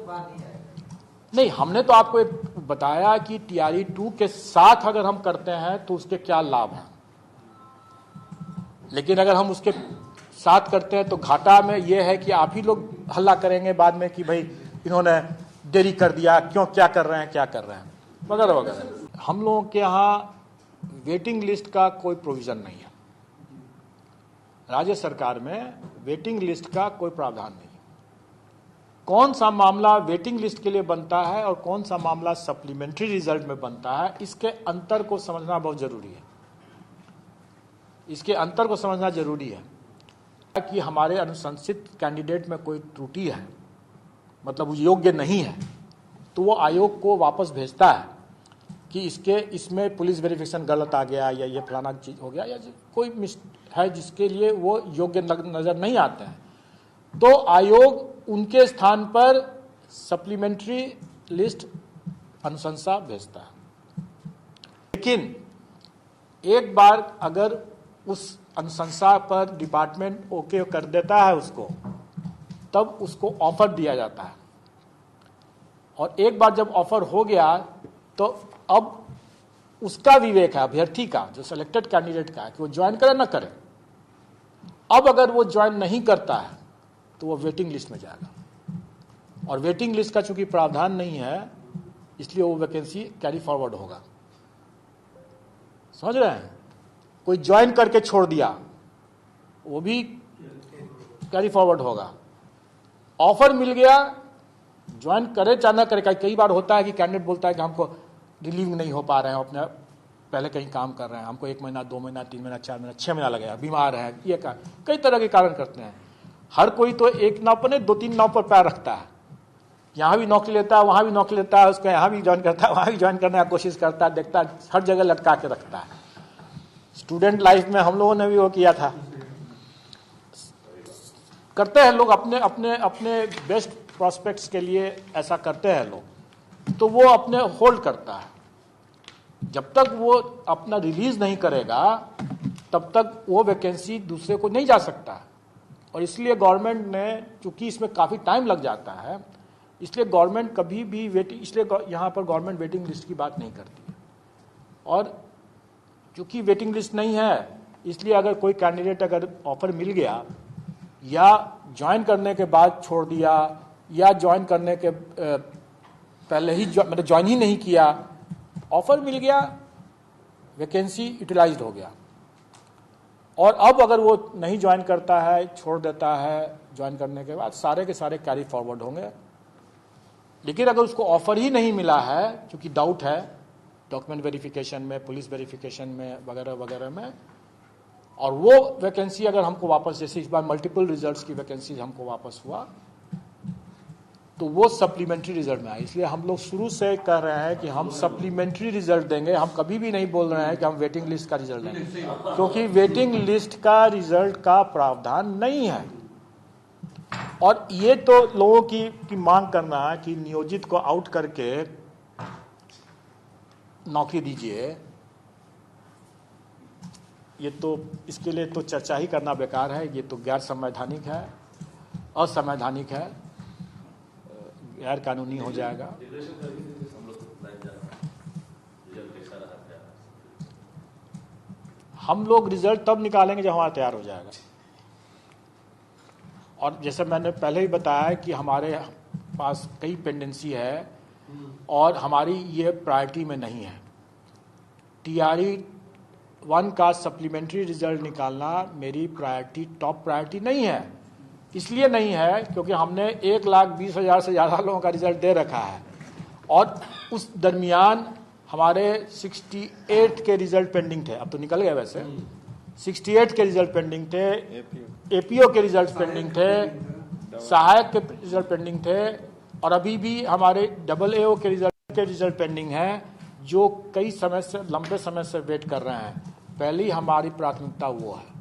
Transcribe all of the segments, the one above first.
बाहर नहीं आएगा। नहीं, हमने तो आपको एक बताया कि टीआरई 2 के साथ अगर हम करते हैं तो उसके क्या लाभ हैं, लेकिन अगर हम उसके साथ करते हैं तो घाटा में यह है कि आप ही लोग हल्ला करेंगे बाद में कि भाई इन्होंने देरी कर दिया, क्यों, क्या कर रहे हैं वगैरह वगैरह। हम लोगों के यहाँ वेटिंग लिस्ट का कोई प्रोविजन नहीं है। राज्य सरकार में वेटिंग लिस्ट का कोई प्रावधान नहीं है। कौन सा मामला वेटिंग लिस्ट के लिए बनता है और कौन सा मामला सप्लीमेंट्री रिजल्ट में बनता है, इसके अंतर को समझना बहुत जरूरी है। इसके अंतर को समझना जरूरी है कि हमारे अनुशंसित कैंडिडेट में कोई त्रुटि है, मतलब वो योग्य नहीं है, तो वो आयोग को वापस भेजता है कि इसमें पुलिस वेरिफिकेशन गलत आ गया या ये फलाना चीज हो गया या कोई है जिसके लिए वो योग्य नजर नहीं आते हैं, तो आयोग उनके स्थान पर सप्लीमेंट्री लिस्ट अनुशंसा भेजता है। लेकिन एक बार अगर उस अनुशंसा पर डिपार्टमेंट ओके कर देता है उसको, तब उसको ऑफर दिया जाता है। और एक बार जब ऑफर हो गया तो अब उसका विवेक है, अभ्यर्थी का, जो सिलेक्टेड कैंडिडेट का है, कि वो ज्वाइन करे ना करे। अब अगर वो ज्वाइन नहीं करता है तो वो वेटिंग लिस्ट में जाएगा, और वेटिंग लिस्ट का चूंकि प्रावधान नहीं है इसलिए वो वैकेंसी कैरी फॉरवर्ड होगा। समझ रहे हैं? कोई ज्वाइन करके छोड़ दिया वो भी कैरी फॉरवर्ड होगा। ऑफर मिल गया, ज्वाइन करे चाहे ना करे। कई बार होता है कि कैंडिडेट बोलता है कि हमको रिलीव नहीं हो पा रहे हैं, अपने पहले कहीं काम कर रहे हैं, हमको 1 महीना 2 महीना 3 महीना 4 महीना 6 महीना लगेगा, बीमार है, ये कई तरह के कारण करते हैं। हर कोई तो एक नाव पर नहीं 2-3 नाव पर पैर रखता है। यहाँ भी नौकरी लेता है, वहाँ भी नौकरी लेता है, उसको यहाँ भी ज्वाइन करता है, वहाँ भी ज्वाइन करने की कोशिश करता है, देखता है, हर जगह लटका के रखता है। स्टूडेंट लाइफ में हम लोगों ने भी वो किया था। करते हैं लोग अपने अपने अपने बेस्ट प्रोस्पेक्ट्स के लिए, ऐसा करते हैं लोग, तो वो अपने होल्ड करता है। जब तक वो अपना रिलीज नहीं करेगा तब तक वो वैकेंसी दूसरे को नहीं जा सकता। और इसलिए गवर्नमेंट ने, चूंकि इसमें काफ़ी टाइम लग जाता है, इसलिए गवर्नमेंट कभी भी इसलिए यहाँ पर गवर्नमेंट वेटिंग लिस्ट की बात नहीं करती है। और चूंकि वेटिंग लिस्ट नहीं है, इसलिए अगर कोई कैंडिडेट अगर ऑफर मिल गया या ज्वाइन करने के बाद छोड़ दिया या ज्वाइन करने के पहले ही मतलब ज्वाइन ही नहीं किया, ऑफर मिल गया, वैकेंसी यूटिलाइज्ड हो गया, और अब अगर वो नहीं ज्वाइन करता है, छोड़ देता है, ज्वाइन करने के बाद सारे के सारे कैरी फॉरवर्ड होंगे। लेकिन अगर उसको ऑफर ही नहीं मिला है, क्योंकि डाउट है डॉक्यूमेंट वेरिफिकेशन में, पुलिस वेरिफिकेशन में, वगैरह वगैरह में, और वो वैकेंसी अगर हमको वापस, जैसे इस बार मल्टीपल रिजल्ट्स की वैकेंसी हमको वापस हुआ, तो वो सप्लीमेंट्री रिजल्ट में आए। इसलिए हम लोग शुरू से कह रहे हैं कि हम सप्लीमेंट्री रिजल्ट देंगे। हम कभी भी नहीं बोल रहे हैं कि हम वेटिंग लिस्ट का रिजल्ट देंगे, क्योंकि वेटिंग लिस्ट का रिजल्ट का प्रावधान नहीं है। और ये तो लोगों की मांग करना है कि नियोजित को आउट करके नौकरी दीजिए, ये तो इसके लिए तो चर्चा ही करना बेकार है। ये तो गैर संवैधानिक है, असंवैधानिक है, गैर कानूनी हो जाएगा। हम लोग रिजल्ट तब निकालेंगे जब हमारा तैयार हो जाएगा। और जैसे मैंने पहले ही बताया कि हमारे पास कई पेंडेंसी है और हमारी ये प्रायोरिटी में नहीं है। टीआरई 1 का सप्लीमेंट्री रिजल्ट निकालना मेरी प्रायोरिटी, टॉप प्रायोरिटी नहीं है। इसलिए नहीं है क्योंकि हमने 1,20,000 से ज़्यादा लोगों का रिजल्ट दे रखा है, और उस दरमियान हमारे 68 के रिजल्ट पेंडिंग थे। अब तो निकल गए वैसे, 68 के रिजल्ट पेंडिंग थे, एपीओ के रिजल्ट पेंडिंग थे, सहायक के रिजल्ट पेंडिंग थे, और अभी भी हमारे AAO के रिजल्ट पेंडिंग हैं, जो कई समय से, लंबे समय से वेट कर रहे हैं। पहली हमारी प्राथमिकता वो है।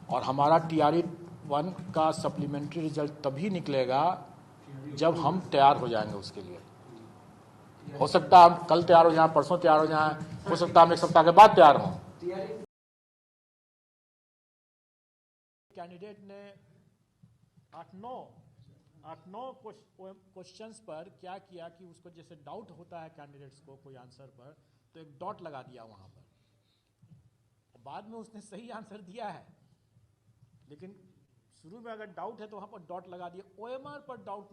और हमारा टीआरई 1 का सप्लीमेंट्री रिजल्ट तभी निकलेगा जब हम तैयार हो जाएंगे उसके लिए। हो सकता है हम कल तैयार हो जाएं, परसों तैयार हो जाएं, हो सकता है हम 1 सप्ताह के बाद तैयार हों। कैंडिडेट ने 8-9 क्वेश्चंस पर क्या किया कि उसको जैसे डाउट होता है कैंडिडेट्स को कोई आंसर पर, तो एक डॉट लगा दिया वहाँ पर। बाद में उसने सही आंसर दिया है, लेकिन शुरू में अगर डाउट है तो वहाँ पर डॉट लगा दिया। OMR पर डॉट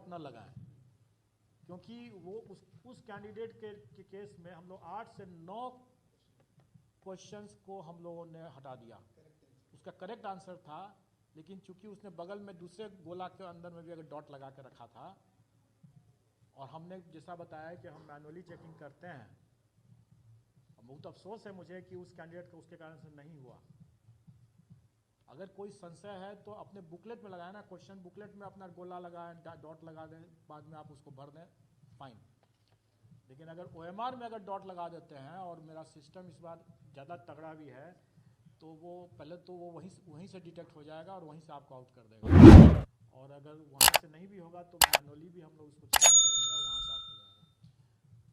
न लगाएं, क्योंकि वो उस कैंडिडेट के केस में हम लोग 8 से 9 क्वेश्चंस को हम लोगों ने हटा दिया। उसका करेक्ट आंसर था, लेकिन चूंकि उसने बगल में दूसरे गोला के अंदर में भी अगर डॉट लगा के रखा था, और हमने जैसा बताया कि हम मैनुअली चेकिंग करते हैं, बहुत अफसोस है मुझे कि उस कैंडिडेट का उसके कारण से नहीं हुआ। अगर कोई संशय है तो अपने बुकलेट में लगाए ना, क्वेश्चन बुकलेट में अपना गोला लगाएं, डॉट लगा दें, बाद में आप उसको भर दें, फाइन। लेकिन अगर OMR में अगर डॉट लगा देते हैं, और मेरा सिस्टम इस बार ज़्यादा तगड़ा भी है, तो वो पहले तो वो वहीं से डिटेक्ट हो जाएगा और वहीं से आपको आउट कर देगा। और अगर वहाँ से नहीं भी होगा तो मैनुअली भी हम लोग उसको चेकिंग करेंगे और वहाँ से आउट हो जाएगा।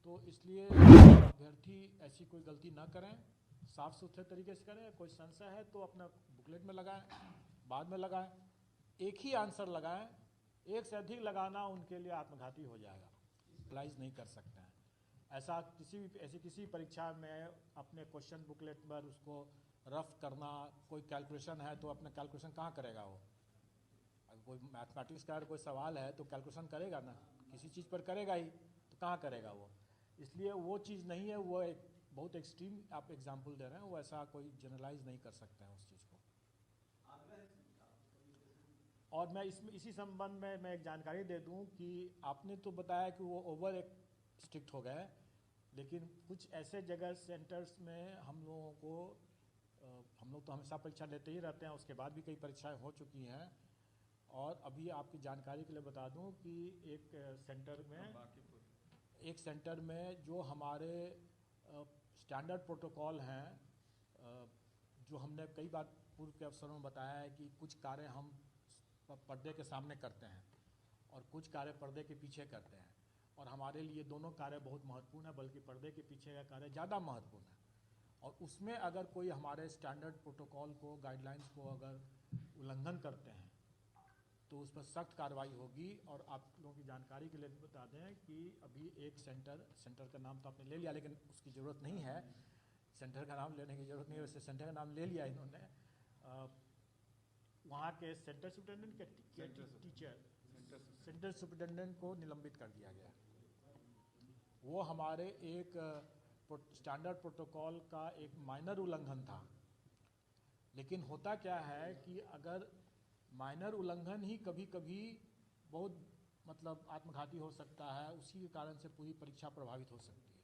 तो इसलिए अभ्यर्थी ऐसी कोई गलती ना करें, साफ सुथरे तरीके से करें। कोई संशय है तो अपना बुकलेट में लगाएं, बाद में लगाएं। एक ही आंसर लगाएं, एक से अधिक लगाना उनके लिए आत्मघाती हो जाएगा, यूटिलाइज नहीं कर सकते हैं। ऐसा किसी परीक्षा में अपने क्वेश्चन बुकलेट पर उसको रफ करना, कोई कैलकुलेशन है तो अपना कैलकुलेशन कहाँ करेगा वो? अगर कोई मैथमेटिक्स का कोई सवाल है तो कैलकुलेशन करेगा ना, किसी चीज़ पर करेगा ही, तो कहाँ करेगा वो? इसलिए वो चीज़ नहीं है। वो एक बहुत एक्सट्रीम आप एग्जाम्पल दे रहे हैं, वो ऐसा कोई जनरलाइज नहीं कर सकते हैं उस चीज़ को। और मैं इसी संबंध में मैं एक जानकारी दे दूं कि आपने तो बताया कि वो ओवर स्ट्रिक्ट हो गए, लेकिन कुछ ऐसे जगह सेंटर्स में हम लोगों को, हम लोग तो हमेशा परीक्षा लेते ही रहते हैं, उसके बाद भी कई परीक्षाएं हो चुकी हैं। और अभी आपकी जानकारी के लिए बता दूं कि एक सेंटर में जो हमारे स्टैंडर्ड प्रोटोकॉल हैं, जो हमने कई बार पूर्व के अवसरों में बताया है कि कुछ कार्य हम पर्दे के सामने करते हैं और कुछ कार्य पर्दे के पीछे करते हैं, और हमारे लिए दोनों कार्य बहुत महत्वपूर्ण है, बल्कि पर्दे के पीछे का कार्य ज़्यादा महत्वपूर्ण है। और उसमें अगर कोई हमारे स्टैंडर्ड प्रोटोकॉल को, गाइडलाइंस को अगर उल्लंघन करते हैं तो उस पर सख्त कार्रवाई होगी। और आप लोगों की जानकारी के लिए बता दें कि अभी एक सेंटर का नाम तो आपने ले लिया, लेकिन उसकी ज़रूरत नहीं है, सेंटर का नाम लेने की ज़रूरत नहीं है। वैसे सेंटर का नाम ले लिया इन्होंने। वहाँ के सेंटर सुपरिटेंडेंट सेंटर सुपरिटेंडेंट को निलंबित कर दिया गया। वो हमारे एक स्टैंडर्ड प्रोटोकॉल का एक माइनर उल्लंघन था। लेकिन होता क्या है कि अगर माइनर उल्लंघन ही कभी कभी बहुत आत्मघाती हो सकता है, उसी के कारण से पूरी परीक्षा प्रभावित हो सकती है।